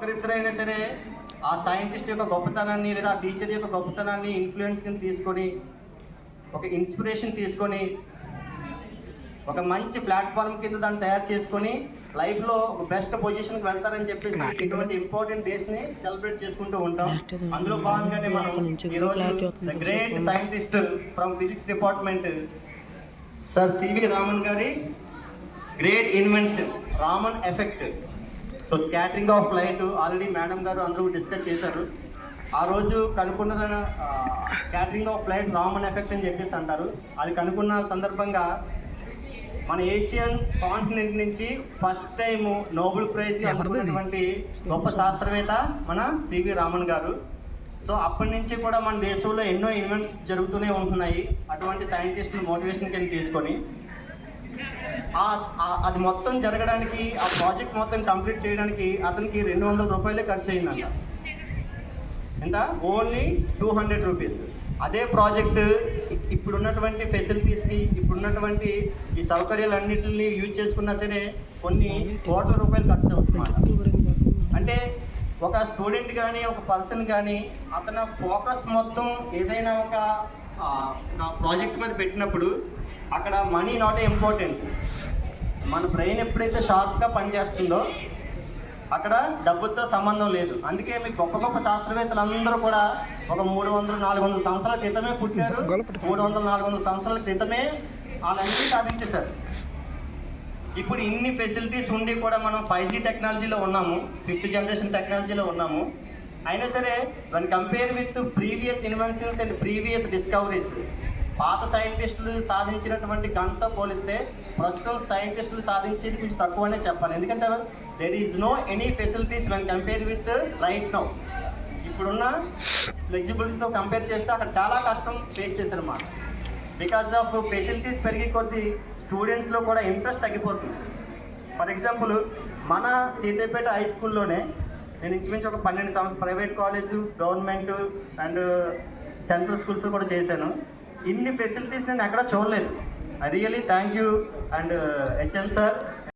ఒకరిద్దరైనా సరే ఆ సైంటిస్ట్ యొక్క గొప్పతనాన్ని లేదా ఆ టీచర్ యొక్క గొప్పతనాన్ని ఇన్ఫ్లుయెన్స్ కింద తీసుకొని ఒక ఇన్స్పిరేషన్ తీసుకొని ఒక మంచి ప్లాట్ఫామ్ కింద దాన్ని తయారు చేసుకొని లైఫ్లో ఒక బెస్ట్ పొజిషన్కి వెళ్తారని చెప్పేసి ఇటువంటి ఇంపార్టెంట్ డేస్ని సెలబ్రేట్ చేసుకుంటూ ఉంటాం. అందులో భాగంగానే మనం ఈరోజు the great scientist from physics department sir CV Raman గారి great invention Raman effect. So scattering of light already madam గారు అందరూ డిస్కస్ చేశారు. ఆ రోజు కనుక్కున్న scattering of light Raman effect అని చెప్పేసి అంటారు. అది కనుక్కున్న సందర్భంగా మన ఏషియన్ కాంటినెంట్ నుంచి ఫస్ట్ టైం నోబెల్ ప్రైజ్ అందుకున్నటువంటి గొప్ప శాస్త్రవేత్త మన సివి రామన్ గారు. సో అప్పటి నుంచి కూడా మన దేశంలో ఎన్నో ఇన్వెంట్స్ జరుగుతూనే ఉంటున్నాయి. అటువంటి సైంటిస్టులు మోటివేషన్ కింద తీసుకొని అది మొత్తం జరగడానికి ఆ ప్రాజెక్ట్ మొత్తం కంప్లీట్ చేయడానికి అతనికి 200 రూపాయలే ఖర్చు అయిందంట. ఎంత? Only 200 rupees. అదే ప్రాజెక్ట్ ఇప్పుడున్నటువంటి ఫెసిలిటీస్కి ఇప్పుడున్నటువంటి ఈ సౌకర్యాలన్నింటినీ యూజ్ చేసుకున్నా సరే కొన్ని కోట్ల రూపాయలు ఖర్చు అవుతున్నమాట. అంటే ఒక స్టూడెంట్ కానీ ఒక పర్సన్ కానీ అతని ఫోకస్ మొత్తం ఏదైనా ఒక ప్రాజెక్ట్ మీద పెట్టినప్పుడు అక్కడ మనీ నాట్ ఇంపార్టెంట్. మన బ్రెయిన్ ఎప్పుడైతే షార్ప్గా పనిచేస్తుందో అక్కడ డబ్బుతో సంబంధం లేదు. అందుకే మీకు గొప్ప గొప్ప శాస్త్రవేత్తలు అందరూ కూడా ఒక 300-400 సంవత్సరాల క్రితమే పుట్టారు. 300-400 సంవత్సరాల క్రితమే వాళ్ళన్నీ సాధించేశారు. ఇప్పుడు ఇన్ని ఫెసిలిటీస్ ఉండి కూడా మనం 5G టెక్నాలజీలో ఉన్నాము, 5th జనరేషన్ టెక్నాలజీలో ఉన్నాము. అయినా సరే one compare with previous inventions and previous discoveries, పాత సైంటిస్టులు సాధించినటువంటి గంటతో పోలిస్తే ప్రస్తుతం సైంటిస్టులు సాధించేది కొంచెం తక్కువనే చెప్పాలి. ఎందుకంటే there is no any facilities when compare with right now. ఇప్పుడున్న ఫ్లెక్సిబిలిటీతో కంపేర్ చేస్తే అక్కడ చాలా కష్టం ఫేస్ చేశారన్నమాట. బికాస్ ఆఫ్ ఫెసిలిటీస్ పెరిగే కొద్దీ స్టూడెంట్స్లో కూడా ఇంట్రెస్ట్ తగ్గిపోతుంది. ఫర్ ఎగ్జాంపుల్ మన సీతేపేట హై స్కూల్లోనే నేను ఇంచుమించు ఒక 12 సంవత్సరాలు private college, government and central schools కూడా చేశాను. ఇన్ని ఫెసిలిటీస్ నేను ఎక్కడ చూడలేదు. I really thank you and HM sir